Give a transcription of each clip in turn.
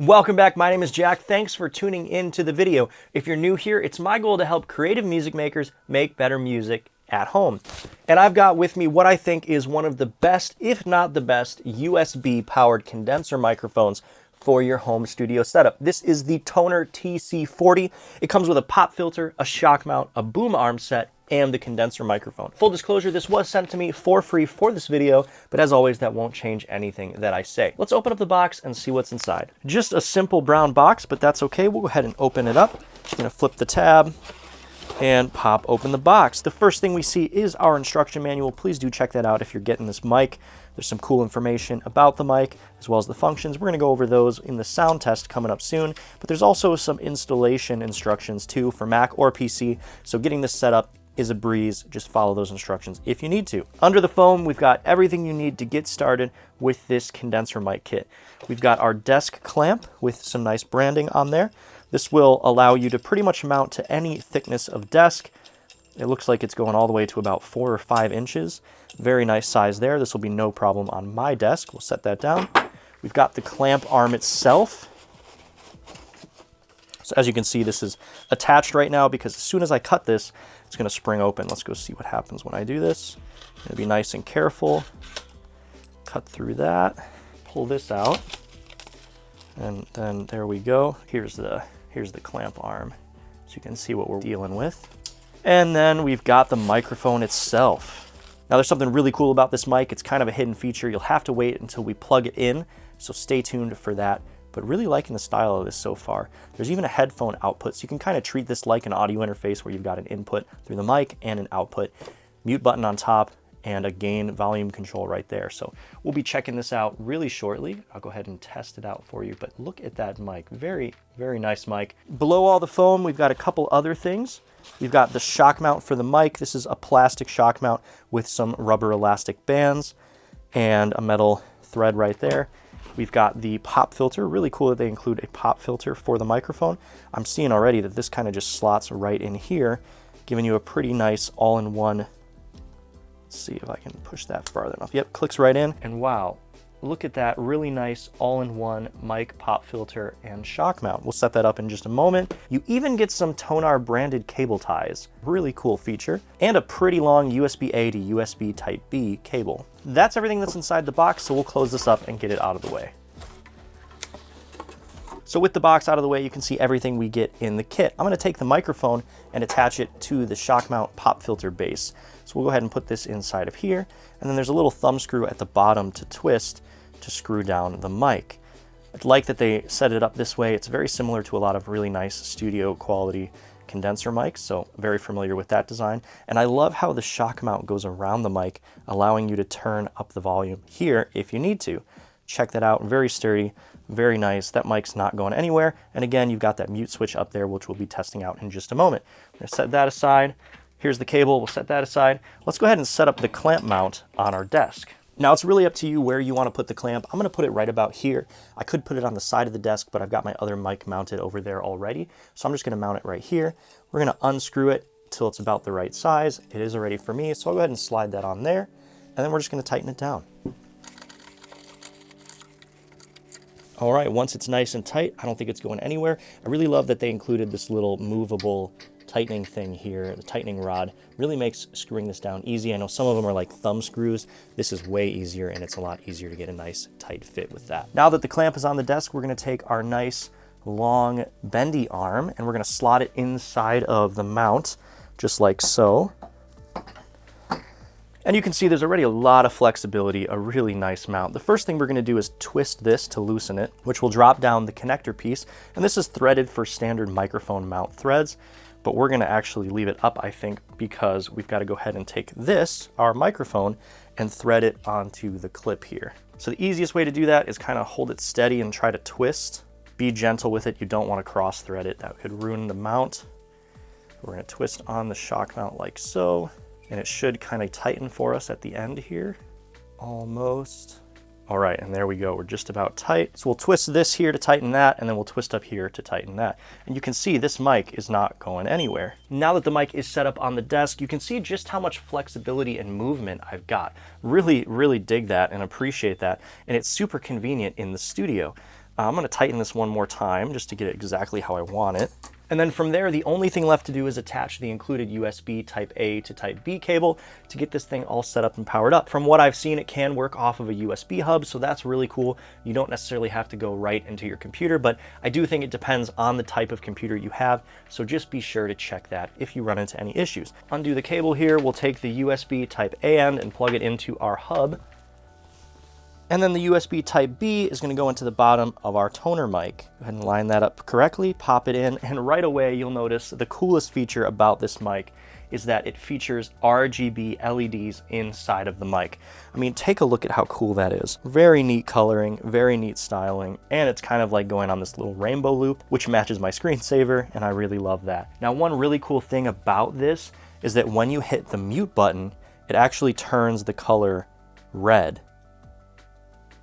Welcome back, my name is Jack. Thanks for tuning in to the video. If you're new here, it's my goal to help creative music makers make better music at home. And I've got with me what I think is one of the best, if not the best, USB powered condenser microphones for your home studio setup. This is the Tonor TC40. It comes with a pop filter, a shock mount, a boom arm set, and the condenser microphone. Full disclosure, this was sent to me for free for this video, but as always, that won't change anything that I say. Let's open up the box and see what's inside. Just a simple brown box, but that's okay. We'll go ahead and open it up. Just gonna flip the tab and pop open the box. The first thing we see is our instruction manual. Please do check that out if you're getting this mic. There's some cool information about the mic as well as the functions. We're going to go over those in the sound test coming up soon, but there's also some installation instructions too for Mac or PC. So getting this set up is a breeze. Just follow those instructions if you need to. Under the foam, we've got everything you need to get started with this condenser mic kit. We've got our desk clamp with some nice branding on there. This will allow you to pretty much mount to any thickness of desk. It looks like it's going all the way to about 4 or 5 inches. Very nice size there. This will be no problem on my desk. We'll set that down. We've got the clamp arm itself. So as you can see, this is attached right now because as soon as I cut this, it's going to spring open. Let's go see what happens when I do this. I'm going to be nice and careful. Cut through that. Pull this out. And then there we go. Here's the clamp arm. So you can see what we're dealing with. And then we've got the microphone itself. Now there's something really cool about this mic. It's kind of a hidden feature. You'll have to wait until we plug it in, so stay tuned for that. But really liking the style of this so far. There's even a headphone output, so you can kind of treat this like an audio interface where you've got an input through the mic and an output. Mute button on top and a gain volume control right there. So we'll be checking this out really shortly. I'll go ahead and test it out for you, but look at that mic. Very, very nice mic. Below all the foam, we've got a couple other things. We've got the shock mount for the mic. This is a plastic shock mount with some rubber elastic bands and a metal thread right there. We've got the pop filter. Really cool that they include a pop filter for the microphone. I'm seeing already that this kind of just slots right in here, giving you a pretty nice all-in-one. Let's see if I can push that farther enough. Yep, clicks right in. And wow, look at that really nice all-in-one mic, pop filter, and shock mount. We'll set that up in just a moment. You even get some Tonor branded cable ties. Really cool feature. And a pretty long USB-A to USB Type-B cable. That's everything that's inside the box, so we'll close this up and get it out of the way. So with the box out of the way, you can see everything we get in the kit. I'm going to take the microphone and attach it to the shock mount pop filter base. So we'll go ahead and put this inside of here. And then there's a little thumb screw at the bottom to twist to screw down the mic. I like that they set it up this way. It's very similar to a lot of really nice studio quality condenser mics, so very familiar with that design. And I love how the shock mount goes around the mic, allowing you to turn up the volume here if you need to. Check that out, very sturdy, very nice. That mic's not going anywhere. And again, you've got that mute switch up there, which we'll be testing out in just a moment. I'm gonna set that aside. Here's the cable, we'll set that aside. Let's go ahead and set up the clamp mount on our desk. Now it's really up to you where you want to put the clamp. I'm going to put it right about here. I could put it on the side of the desk, but I've got my other mic mounted over there already. So I'm just going to mount it right here. We're going to unscrew it till it's about the right size. It is already for me, so I'll go ahead and slide that on there. And then we're just going to tighten it down. All right, once it's nice and tight, I don't think it's going anywhere. I really love that they included this little movable tightening thing here. The tightening rod really makes screwing this down easy. I know some of them are like thumb screws. This is way easier, and it's a lot easier to get a nice tight fit with that. Now that the clamp is on the desk, we're going to take our nice long bendy arm and we're going to slot it inside of the mount just like so. And you can see there's already a lot of flexibility, a really nice mount. The first thing we're going to do is twist this to loosen it, which will drop down the connector piece. And this is threaded for standard microphone mount threads, but we're going to actually leave it up, I think, because we've got to go ahead and take this, our microphone, and thread it onto the clip here. So the easiest way to do that is kind of hold it steady and try to twist. Be gentle with it. You don't want to cross thread it. That could ruin the mount. We're going to twist on the shock mount like so. And it should kind of tighten for us at the end here. Almost. All right, and there we go. We're just about tight. So we'll twist this here to tighten that, and then we'll twist up here to tighten that. And you can see this mic is not going anywhere. Now that the mic is set up on the desk, you can see just how much flexibility and movement I've got. Really, really dig that and appreciate that. And it's super convenient in the studio. I'm going to tighten this one more time just to get it exactly how I want it. And then from there, the only thing left to do is attach the included USB Type A to Type B cable to get this thing all set up and powered up. From what I've seen, it can work off of a USB hub, so that's really cool. You don't necessarily have to go right into your computer, but I do think it depends on the type of computer you have, so just be sure to check that if you run into any issues. Undo the cable here, we'll take the USB Type A end and plug it into our hub. And then the USB Type B is going to go into the bottom of our toner mic. Go ahead and line that up correctly, pop it in, and right away you'll notice the coolest feature about this mic is that it features RGB LEDs inside of the mic. I mean, take a look at how cool that is. Very neat coloring, very neat styling, and it's kind of like going on this little rainbow loop, which matches my screensaver, and I really love that. Now, one really cool thing about this is that when you hit the mute button, it actually turns the color red.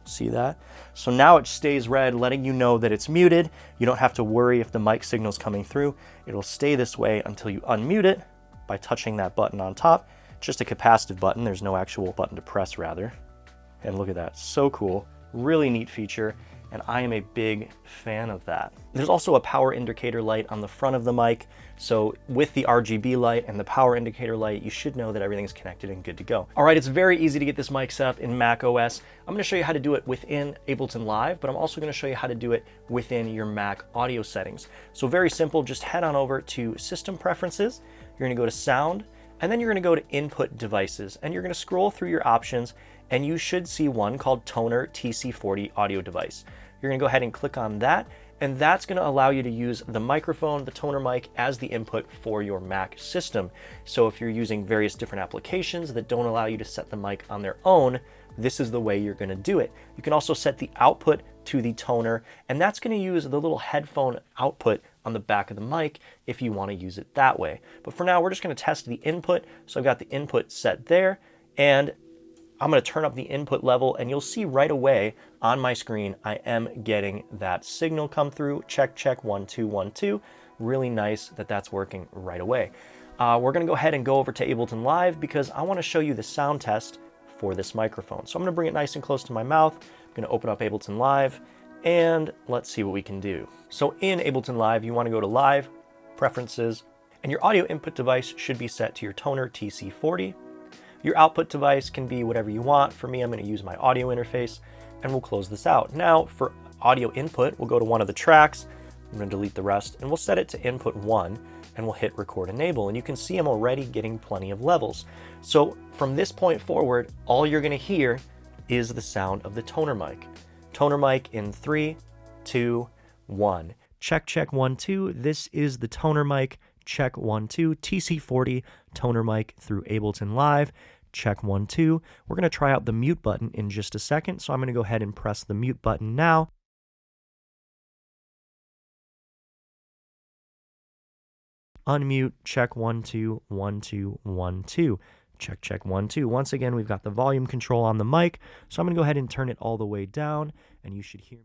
See that? So now it stays red, letting you know that it's muted. You don't have to worry if the mic signal's coming through. It'll stay this way until you unmute it by touching that button on top. It's just a capacitive button. There's no actual button to press, rather. And look at that, so cool. Really neat feature, and I am a big fan of that. There's also a power indicator light on the front of the mic. So with the RGB light and the power indicator light, you should know that everything's connected and good to go. All right, it's very easy to get this mic set up in Mac OS. I'm gonna show you how to do it within Ableton Live, but I'm also gonna show you how to do it within your Mac audio settings. So very simple, just head on over to System Preferences. You're gonna go to Sound, and then you're gonna go to Input Devices, and you're gonna scroll through your options, and you should see one called Tonor TC40 Audio Device. You're gonna go ahead and click on that, and that's going to allow you to use the microphone, the toner mic, as the input for your Mac system. So if you're using various different applications that don't allow you to set the mic on their own, this is the way you're going to do it. You can also set the output to the toner, and that's going to use the little headphone output on the back of the mic if you want to use it that way. But for now, we're just going to test the input. So I've got the input set there, and I'm going to turn up the input level, and you'll see right away on my screen, I am getting that signal come through. Check, check, 1, 2, 1, 2. Really nice that that's working right away. We're going to go ahead and go over to Ableton Live because I want to show you the sound test for this microphone. So I'm going to bring it nice and close to my mouth. I'm going to open up Ableton Live, and let's see what we can do. So in Ableton Live, you want to go to Live, Preferences, and your audio input device should be set to your Tonor TC40. Your output device can be whatever you want. For me, I'm going to use my audio interface, and we'll close this out. Now, for audio input, we'll go to one of the tracks. I'm going to delete the rest, and we'll set it to input 1, and we'll hit Record Enable, and you can see I'm already getting plenty of levels. So from this point forward, all you're going to hear is the sound of the toner mic. Toner mic in 3, 2, 1. Check, check, 1, 2. This is the toner mic. Check 1, 2, TC40 toner mic through Ableton Live. Check 1, 2. We're going to try out the mute button in just a second, so I'm going to go ahead and press the mute button now. Unmute, check 1, 2, 1, 2, 1, 2. Check, check, 1, 2. Once again, we've got the volume control on the mic, so I'm going to go ahead and turn it all the way down, and you should hear me.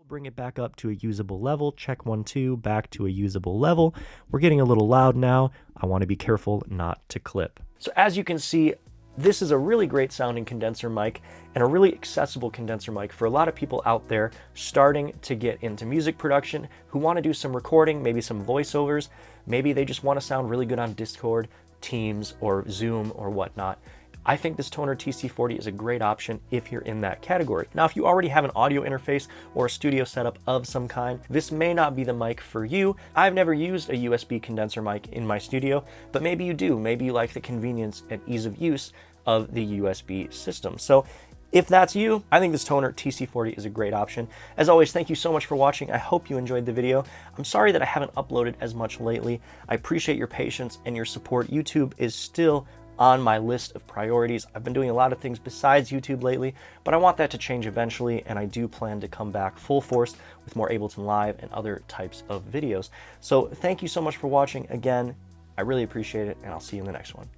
Bring it back up to a usable level. Check 1, 2, back to a usable level. We're getting a little loud now. I want to be careful not to clip. So as you can see, this is a really great sounding condenser mic and a really accessible condenser mic for a lot of people out there starting to get into music production who want to do some recording, maybe some voiceovers. Maybe they just want to sound really good on Discord, Teams, or Zoom or whatnot. I think this Tonor TC40 is a great option if you're in that category. Now, if you already have an audio interface or a studio setup of some kind, this may not be the mic for you. I've never used a USB condenser mic in my studio, but maybe you do. Maybe you like the convenience and ease of use of the USB system. So if that's you, I think this Tonor TC40 is a great option. As always, thank you so much for watching. I hope you enjoyed the video. I'm sorry that I haven't uploaded as much lately. I appreciate your patience and your support. YouTube is still on my list of priorities. I've been doing a lot of things besides YouTube lately, but I want that to change eventually, and I do plan to come back full force with more Ableton Live and other types of videos. So thank you so much for watching. Again, I really appreciate it, and I'll see you in the next one.